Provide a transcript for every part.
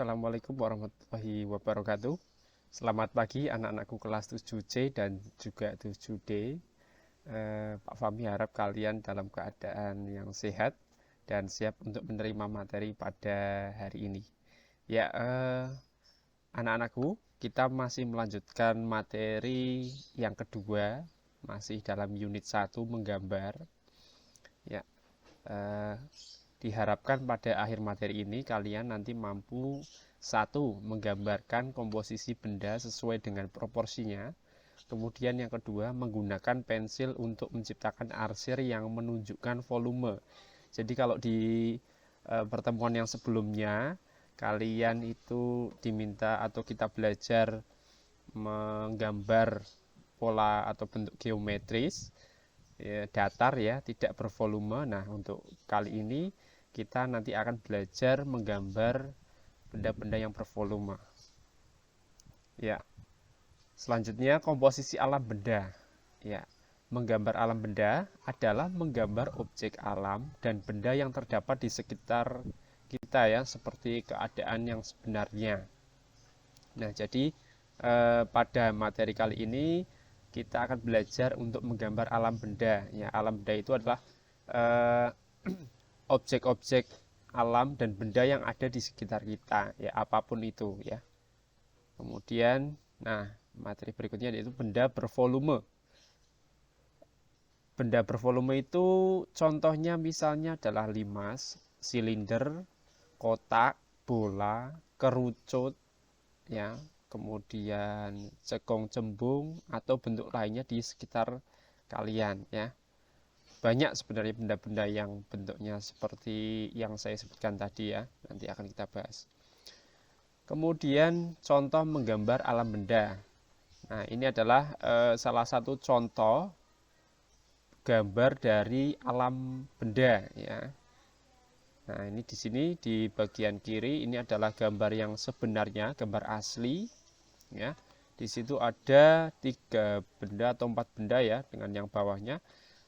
Assalamualaikum warahmatullahi wabarakatuh. Selamat pagi anak-anakku kelas 7C dan juga 7D. Pak Fahmi harap kalian dalam keadaan yang sehat dan siap untuk menerima materi pada hari ini. Ya, anak-anakku, kita masih melanjutkan materi yang kedua, masih dalam unit 1 menggambar. Ya, diharapkan pada akhir materi ini kalian nanti mampu satu, menggambarkan komposisi benda sesuai dengan proporsinya. Kemudian yang kedua, menggunakan pensil untuk menciptakan arsir yang menunjukkan volume. Jadi kalau di pertemuan yang sebelumnya kalian itu diminta atau kita belajar menggambar pola atau bentuk geometris datar ya, tidak bervolume. Nah, untuk kali ini kita nanti akan belajar menggambar benda-benda yang bervolume. Ya. Selanjutnya komposisi alam benda. Ya. Menggambar alam benda adalah menggambar objek alam dan benda yang terdapat di sekitar kita ya, seperti keadaan yang sebenarnya. Nah, jadi pada materi kali ini kita akan belajar untuk menggambar alam benda. Ya, alam benda itu adalah objek-objek alam dan benda yang ada di sekitar kita, ya apapun itu ya. Kemudian, nah materi berikutnya yaitu benda bervolume. Benda bervolume itu contohnya misalnya adalah limas, silinder, kotak, bola, kerucut, ya, kemudian cekong cembung atau bentuk lainnya di sekitar kalian ya. Banyak sebenarnya benda-benda yang bentuknya seperti yang saya sebutkan tadi ya, nanti akan kita bahas. Kemudian contoh menggambar alam benda. Nah, ini adalah salah satu contoh gambar dari alam benda ya. Nah, ini di sini di bagian kiri ini adalah gambar yang sebenarnya, gambar asli ya. Di situ ada 3 benda atau 4 benda ya, dengan yang bawahnya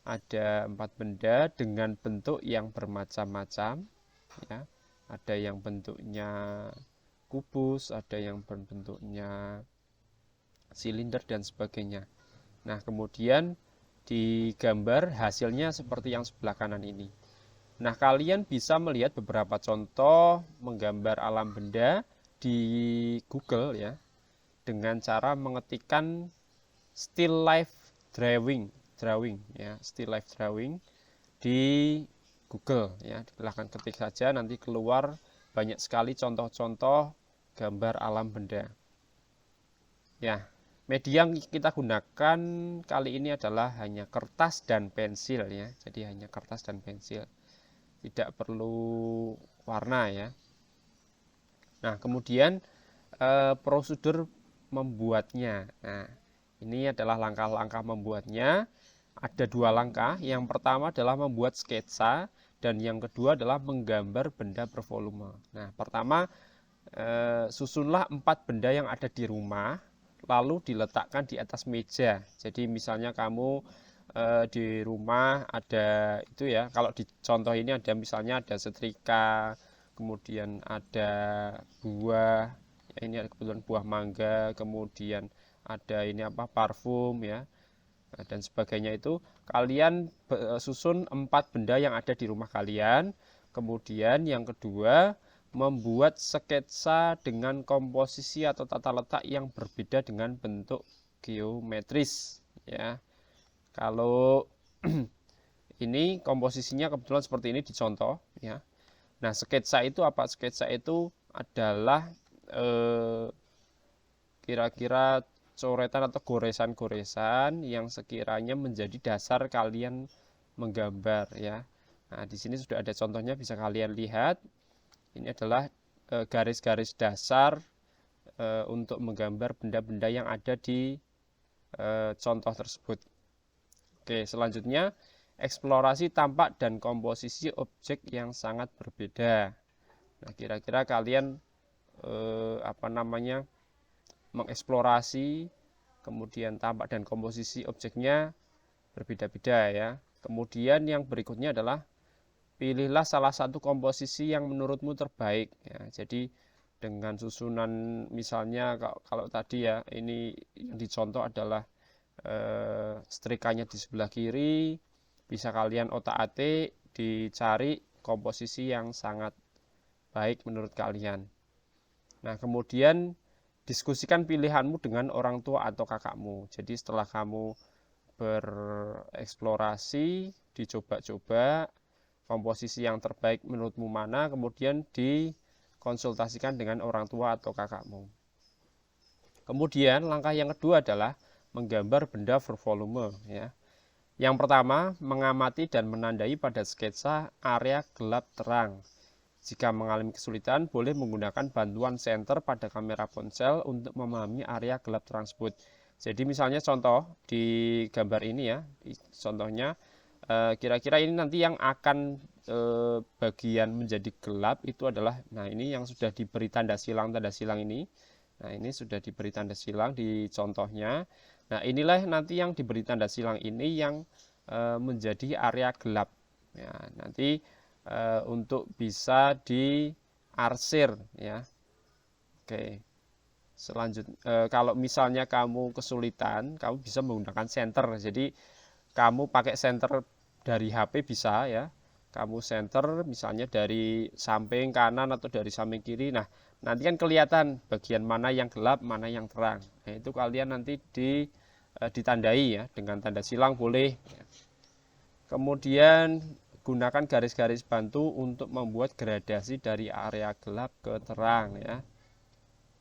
ada 4 benda dengan bentuk yang bermacam-macam ya. Ada yang bentuknya kubus, ada yang bentuknya silinder dan sebagainya. Nah, kemudian digambar hasilnya seperti yang sebelah kanan ini. Nah, kalian bisa melihat beberapa contoh menggambar alam benda di Google ya, dengan cara mengetikkan still life drawing ya, still life drawing di Google ya. Silahkan ketik saja, nanti keluar banyak sekali contoh-contoh gambar alam benda. Ya, media yang kita gunakan kali ini adalah hanya kertas dan pensil ya. Jadi hanya kertas dan pensil. Tidak perlu warna ya. Nah, kemudian prosedur membuatnya. Nah, ini adalah langkah-langkah membuatnya. Ada 2 langkah. Yang pertama adalah membuat sketsa dan yang kedua adalah menggambar benda bervolume. Nah, pertama susunlah 4 benda yang ada di rumah lalu diletakkan di atas meja. Jadi misalnya kamu di rumah ada itu ya, kalau di contoh ini ada misalnya ada setrika, kemudian ada buah, ya ini ada kebetulan buah mangga, kemudian ada ini apa parfum ya. Nah, dan sebagainya itu kalian susun 4 benda yang ada di rumah kalian. Kemudian yang kedua, membuat sketsa dengan komposisi atau tata letak yang berbeda dengan bentuk geometris ya. Kalau ini komposisinya kebetulan seperti ini dicontoh ya. Nah, sketsa itu apa? Sketsa itu adalah kira-kira coretan atau goresan-goresan yang sekiranya menjadi dasar kalian menggambar ya. Nah, di sini sudah ada contohnya, bisa kalian lihat. Ini adalah garis-garis dasar untuk menggambar benda-benda yang ada di contoh tersebut. Oke, selanjutnya eksplorasi tampak dan komposisi objek yang sangat berbeda. Nah, kira-kira kalian mengeksplorasi, kemudian tampak dan komposisi objeknya berbeda-beda ya. Kemudian yang berikutnya adalah pilihlah salah satu komposisi yang menurutmu terbaik ya. Jadi dengan susunan, misalnya kalau tadi ya, ini yang dicontoh adalah setrikanya di sebelah kiri, bisa kalian otak-atik, dicari komposisi yang sangat baik menurut kalian. Nah, kemudian diskusikan pilihanmu dengan orang tua atau kakakmu. Jadi setelah kamu bereksplorasi, dicoba-coba komposisi yang terbaik menurutmu mana, kemudian dikonsultasikan dengan orang tua atau kakakmu. Kemudian langkah yang kedua adalah menggambar benda bervolume, ya. Yang pertama, mengamati dan menandai pada sketsa area gelap terang. Jika mengalami kesulitan, boleh menggunakan bantuan senter pada kamera ponsel untuk memahami area gelap tersebut. Jadi misalnya contoh di gambar ini ya, contohnya kira-kira ini nanti yang akan bagian menjadi gelap itu adalah, nah ini yang sudah diberi tanda silang ini. Nah ini sudah diberi tanda silang di contohnya. Nah inilah nanti yang diberi tanda silang ini yang menjadi area gelap. Ya, nanti untuk bisa diarsir ya. Oke. Selanjutnya kalau misalnya kamu kesulitan, kamu bisa menggunakan senter. Jadi kamu pakai senter dari HP bisa ya. Kamu senter misalnya dari samping kanan atau dari samping kiri. Nah, nanti kan kelihatan bagian mana yang gelap, mana yang terang. Nah, itu kalian nanti ditandai ya dengan tanda silang boleh. Kemudian gunakan garis-garis bantu untuk membuat gradasi dari area gelap ke terang ya.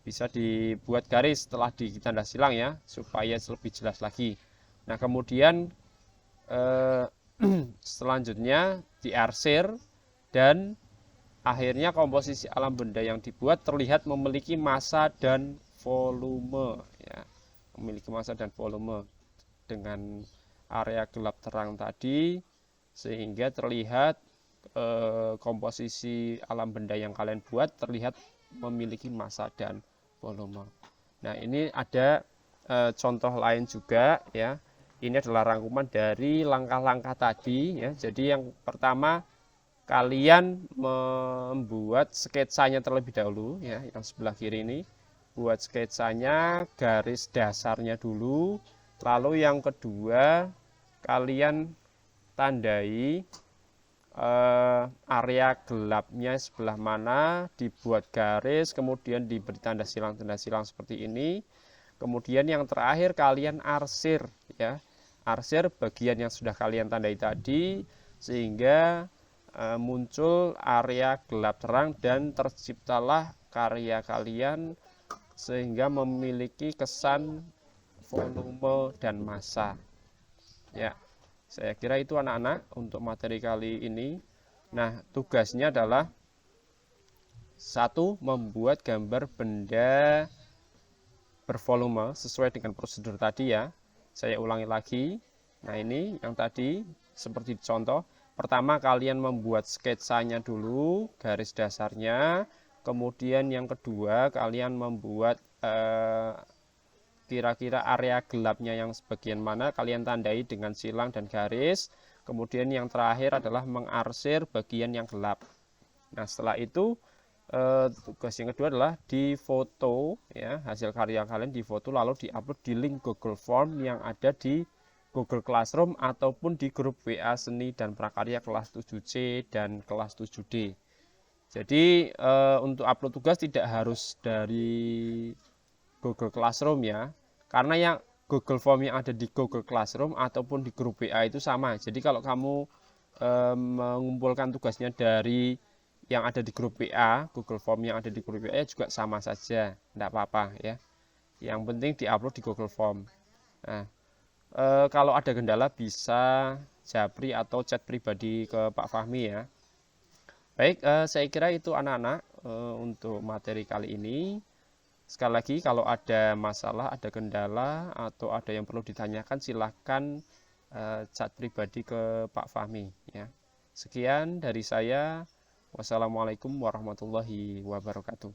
Bisa dibuat garis setelah ditanda silang ya, supaya lebih jelas lagi. Nah, kemudian selanjutnya diarsir dan akhirnya komposisi alam benda yang dibuat terlihat memiliki massa dan volume ya. Memiliki massa dan volume dengan area gelap terang tadi, sehingga terlihat komposisi alam benda yang kalian buat terlihat memiliki massa dan volume. Nah, ini ada contoh lain juga ya. Ini adalah rangkuman dari langkah-langkah tadi ya. Jadi yang pertama, kalian membuat sketsanya terlebih dahulu ya, yang sebelah kiri ini. Buat sketsanya, garis dasarnya dulu. Lalu yang kedua, kalian tandai area gelapnya sebelah mana, dibuat garis, kemudian diberi tanda silang seperti ini. Kemudian yang terakhir kalian arsir ya. Arsir bagian yang sudah kalian tandai tadi, sehingga muncul area gelap terang dan terciptalah karya kalian sehingga memiliki kesan volume dan massa ya. Saya kira itu anak-anak untuk materi kali ini. Nah, tugasnya adalah satu, membuat gambar benda bervolume sesuai dengan prosedur tadi ya. Saya ulangi lagi. Nah, ini yang tadi seperti contoh. Pertama, kalian membuat sketsanya dulu, garis dasarnya. Kemudian yang kedua, kalian membuat kira-kira area gelapnya yang sebagian mana, kalian tandai dengan silang dan garis. Kemudian yang terakhir adalah mengarsir bagian yang gelap. Nah, setelah itu tugas yang kedua adalah difoto ya, hasil karya kalian difoto lalu diupload di link Google Form yang ada di Google Classroom ataupun di grup WA Seni dan Prakarya kelas 7C dan kelas 7D. Jadi untuk upload tugas tidak harus dari Google Classroom ya, karena yang Google Form yang ada di Google Classroom ataupun di grup WA itu sama. Jadi kalau kamu mengumpulkan tugasnya dari yang ada di grup WA, Google Form yang ada di grup WA juga sama saja, tidak apa-apa ya. Yang penting diupload di Google Form. Nah, kalau ada kendala bisa japri atau chat pribadi ke Pak Fahmi ya. Baik, saya kira itu anak-anak untuk materi kali ini. Sekali lagi, kalau ada masalah, ada kendala, atau ada yang perlu ditanyakan, silahkan chat pribadi ke Pak Fahmi ya. Sekian dari saya. Wassalamualaikum warahmatullahi wabarakatuh.